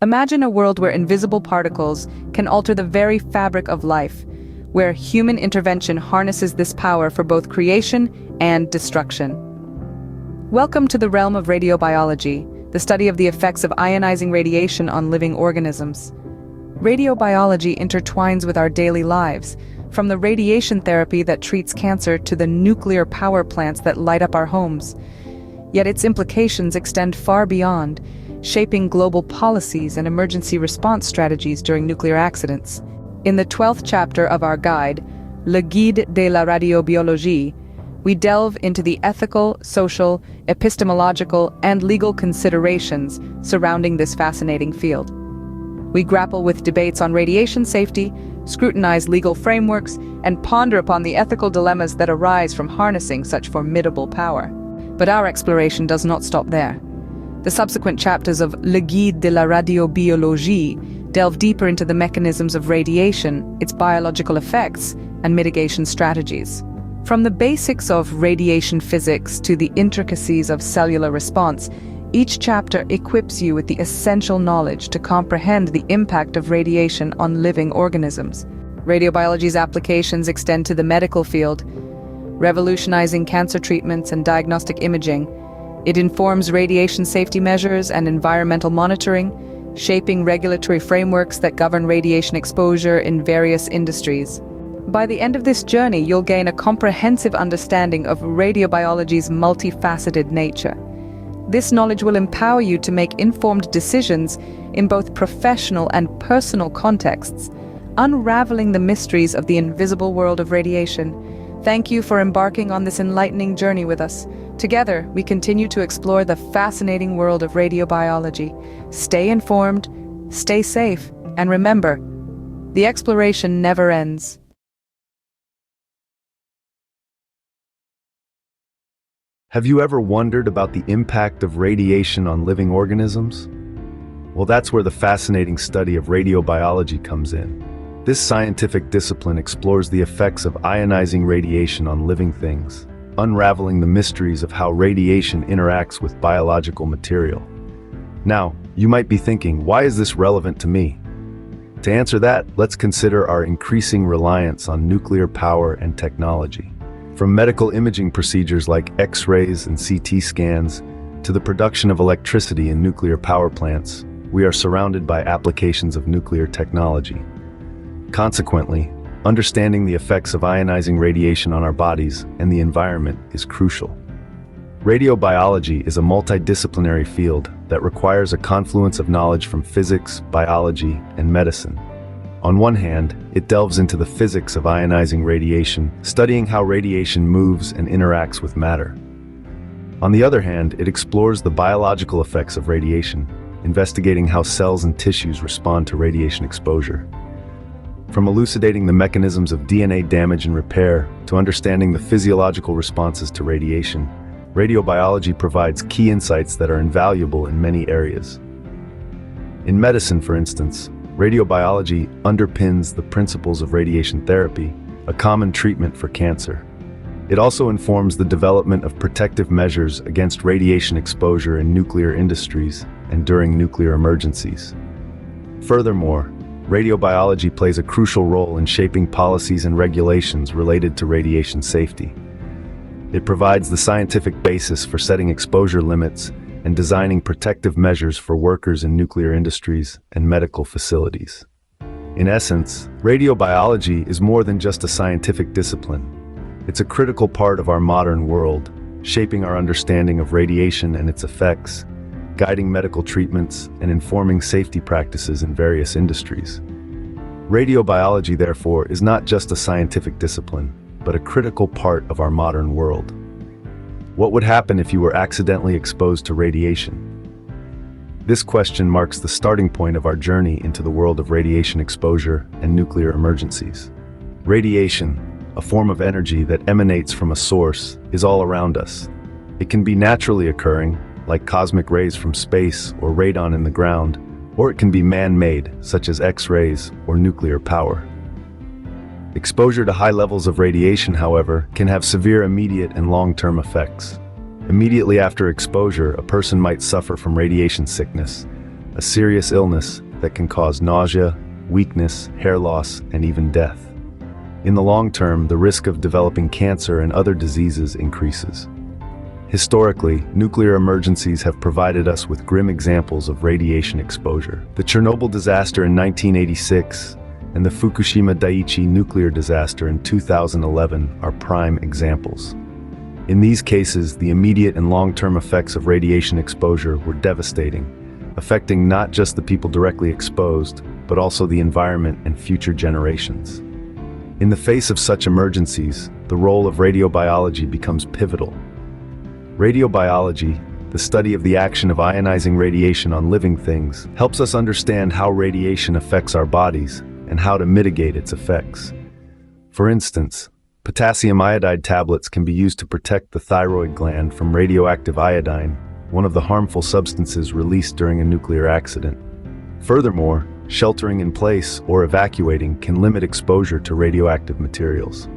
Imagine a world where invisible particles can alter the very fabric of life, where human intervention harnesses this power for both creation and destruction. Welcome to the realm of radiobiology, the study of the effects of ionizing radiation on living organisms. Radiobiology intertwines with our daily lives, from the radiation therapy that treats cancer to the nuclear power plants that light up our homes. Yet its implications extend far beyond, shaping global policies and emergency response strategies during nuclear accidents. In the 12th chapter of our guide, Le Guide de la Radiobiologie, we delve into the ethical, social, epistemological, and legal considerations surrounding this fascinating field. We grapple with debates on radiation safety, scrutinize legal frameworks, and ponder upon the ethical dilemmas that arise from harnessing such formidable power. But our exploration does not stop there. The subsequent chapters of Le Guide de la Radiobiologie delve deeper into the mechanisms of radiation, its biological effects, and mitigation strategies. From the basics of radiation physics to the intricacies of cellular response, each chapter equips you with the essential knowledge to comprehend the impact of radiation on living organisms. Radiobiology's applications extend to the medical field, revolutionizing cancer treatments and diagnostic imaging. It informs radiation safety measures and environmental monitoring, shaping regulatory frameworks that govern radiation exposure in various industries. By the end of this journey, you'll gain a comprehensive understanding of radiobiology's multifaceted nature. This knowledge will empower you to make informed decisions in both professional and personal contexts, unraveling the mysteries of the invisible world of radiation. Thank you for embarking on this enlightening journey with us. Together, we continue to explore the fascinating world of radiobiology. Stay informed, stay safe, and remember, the exploration never ends. Have you ever wondered about the impact of radiation on living organisms? Well, that's where the fascinating study of radiobiology comes in. This scientific discipline explores the effects of ionizing radiation on living things, unraveling the mysteries of how radiation interacts with biological material. Now, you might be thinking, why is this relevant to me? To answer that, let's consider our increasing reliance on nuclear power and technology. From medical imaging procedures like X-rays and CT scans to the production of electricity in nuclear power plants, we are surrounded by applications of nuclear technology. Consequently, understanding the effects of ionizing radiation on our bodies and the environment is crucial. Radiobiology is a multidisciplinary field that requires a confluence of knowledge from physics, biology, and medicine. On one hand, it delves into the physics of ionizing radiation, studying how radiation moves and interacts with matter. On the other hand, it explores the biological effects of radiation, investigating how cells and tissues respond to radiation exposure. From elucidating the mechanisms of DNA damage and repair to understanding the physiological responses to radiation, radiobiology provides key insights that are invaluable in many areas. In medicine, for instance, radiobiology underpins the principles of radiation therapy, a common treatment for cancer. It also informs the development of protective measures against radiation exposure in nuclear industries and during nuclear emergencies. Furthermore, radiobiology plays a crucial role in shaping policies and regulations related to radiation safety. It provides the scientific basis for setting exposure limits and designing protective measures for workers in nuclear industries and medical facilities. In essence, radiobiology is more than just a scientific discipline. It's a critical part of our modern world, shaping our understanding of radiation and its effects, guiding medical treatments, and informing safety practices in various industries. Radiobiology, therefore, is not just a scientific discipline, but a critical part of our modern world. What would happen if you were accidentally exposed to radiation? This question marks the starting point of our journey into the world of radiation exposure and nuclear emergencies. Radiation, a form of energy that emanates from a source, is all around us. It can be naturally occurring, like cosmic rays from space or radon in the ground, or it can be man-made, such as X-rays or nuclear power. Exposure to high levels of radiation, however, can have severe immediate and long-term effects. Immediately after exposure, a person might suffer from radiation sickness, a serious illness that can cause nausea, weakness, hair loss, and even death. In the long term, the risk of developing cancer and other diseases increases. Historically, nuclear emergencies have provided us with grim examples of radiation exposure. The Chernobyl disaster in 1986 and the Fukushima Daiichi nuclear disaster in 2011 are prime examples. In these cases, the immediate and long-term effects of radiation exposure were devastating, affecting not just the people directly exposed, but also the environment and future generations. In the face of such emergencies, the role of radiobiology becomes pivotal. Radiobiology, the study of the action of ionizing radiation on living things, helps us understand how radiation affects our bodies and how to mitigate its effects. For instance, potassium iodide tablets can be used to protect the thyroid gland from radioactive iodine, one of the harmful substances released during a nuclear accident. Furthermore, sheltering in place or evacuating can limit exposure to radioactive materials.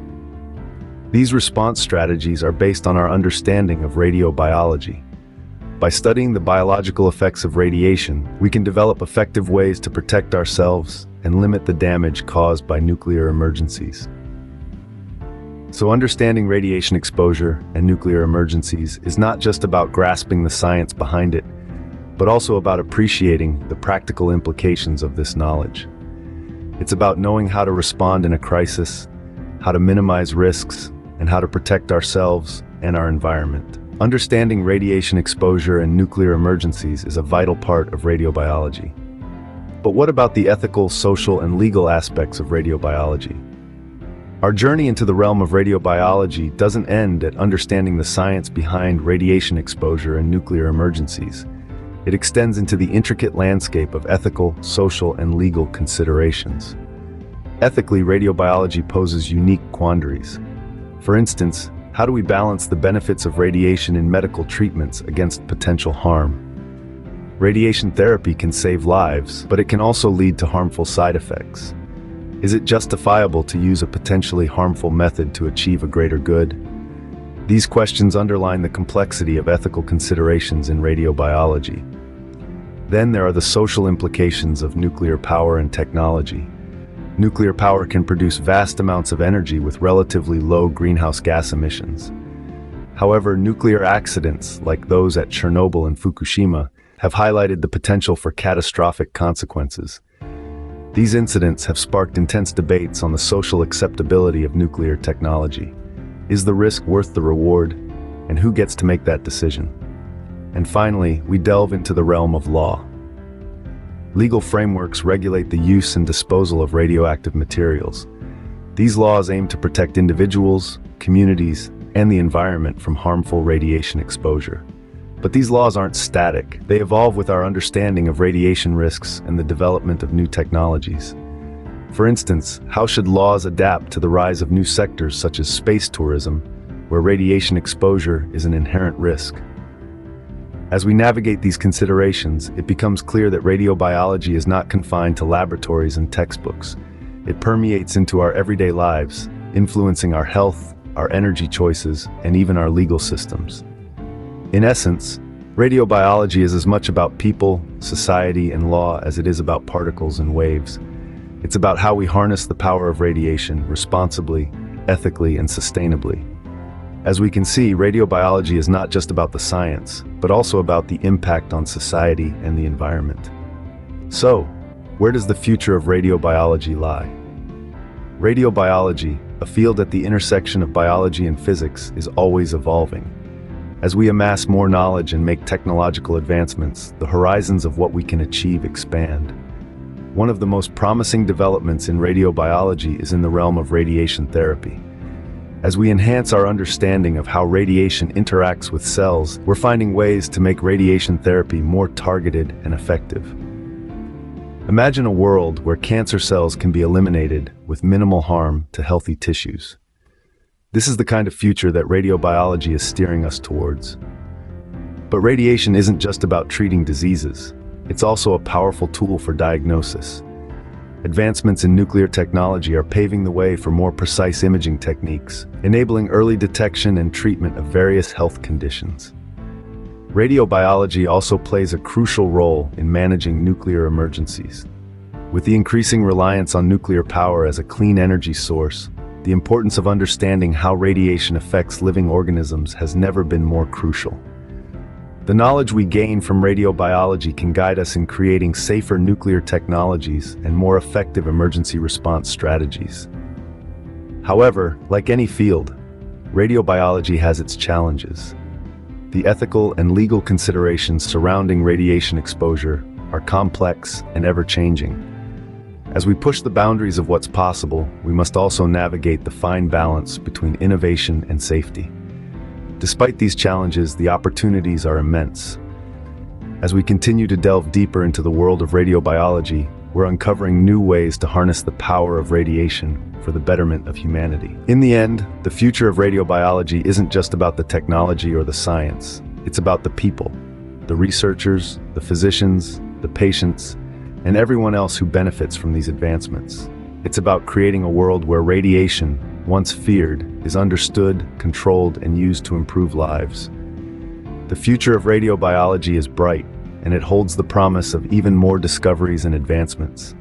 These response strategies are based on our understanding of radiobiology. By studying the biological effects of radiation, we can develop effective ways to protect ourselves and limit the damage caused by nuclear emergencies. So understanding radiation exposure and nuclear emergencies is not just about grasping the science behind it, but also about appreciating the practical implications of this knowledge. It's about knowing how to respond in a crisis, how to minimize risks, and how to protect ourselves and our environment. Understanding radiation exposure and nuclear emergencies is a vital part of radiobiology. But what about the ethical, social, and legal aspects of radiobiology? Our journey into the realm of radiobiology doesn't end at understanding the science behind radiation exposure and nuclear emergencies. It extends into the intricate landscape of ethical, social, and legal considerations. Ethically, radiobiology poses unique quandaries. For instance, how do we balance the benefits of radiation in medical treatments against potential harm? Radiation therapy can save lives, but it can also lead to harmful side effects. Is it justifiable to use a potentially harmful method to achieve a greater good? These questions underline the complexity of ethical considerations in radiobiology. Then there are the social implications of nuclear power and technology. Nuclear power can produce vast amounts of energy with relatively low greenhouse gas emissions. However, nuclear accidents, like those at Chernobyl and Fukushima, have highlighted the potential for catastrophic consequences. These incidents have sparked intense debates on the social acceptability of nuclear technology. Is the risk worth the reward? And who gets to make that decision? And finally, we delve into the realm of law. Legal frameworks regulate the use and disposal of radioactive materials. These laws aim to protect individuals, communities, and the environment from harmful radiation exposure. But these laws aren't static. They evolve with our understanding of radiation risks and the development of new technologies. For instance, how should laws adapt to the rise of new sectors such as space tourism, where radiation exposure is an inherent risk? As we navigate these considerations, it becomes clear that radiobiology is not confined to laboratories and textbooks. It permeates into our everyday lives, influencing our health, our energy choices, and even our legal systems. In essence, radiobiology is as much about people, society, and law as it is about particles and waves. It's about how we harness the power of radiation responsibly, ethically, and sustainably. As we can see, radiobiology is not just about the science, but also about the impact on society and the environment. So, where does the future of radiobiology lie? Radiobiology, a field at the intersection of biology and physics, is always evolving. As we amass more knowledge and make technological advancements, the horizons of what we can achieve expand. One of the most promising developments in radiobiology is in the realm of radiation therapy. As we enhance our understanding of how radiation interacts with cells, we're finding ways to make radiation therapy more targeted and effective. Imagine a world where cancer cells can be eliminated with minimal harm to healthy tissues. This is the kind of future that radiobiology is steering us towards. But radiation isn't just about treating diseases. It's also a powerful tool for diagnosis. Advancements in nuclear technology are paving the way for more precise imaging techniques, enabling early detection and treatment of various health conditions. Radiobiology also plays a crucial role in managing nuclear emergencies. With the increasing reliance on nuclear power as a clean energy source, the importance of understanding how radiation affects living organisms has never been more crucial. The knowledge we gain from radiobiology can guide us in creating safer nuclear technologies and more effective emergency response strategies. However, like any field, radiobiology has its challenges. The ethical and legal considerations surrounding radiation exposure are complex and ever-changing. As we push the boundaries of what's possible, we must also navigate the fine balance between innovation and safety. Despite these challenges, the opportunities are immense. As we continue to delve deeper into the world of radiobiology, we're uncovering new ways to harness the power of radiation for the betterment of humanity. In the end, the future of radiobiology isn't just about the technology or the science. It's about the people, the researchers, the physicians, the patients, and everyone else who benefits from these advancements. It's about creating a world where radiation, once feared, is understood, controlled, and used to improve lives. The future of radiobiology is bright, and it holds the promise of even more discoveries and advancements.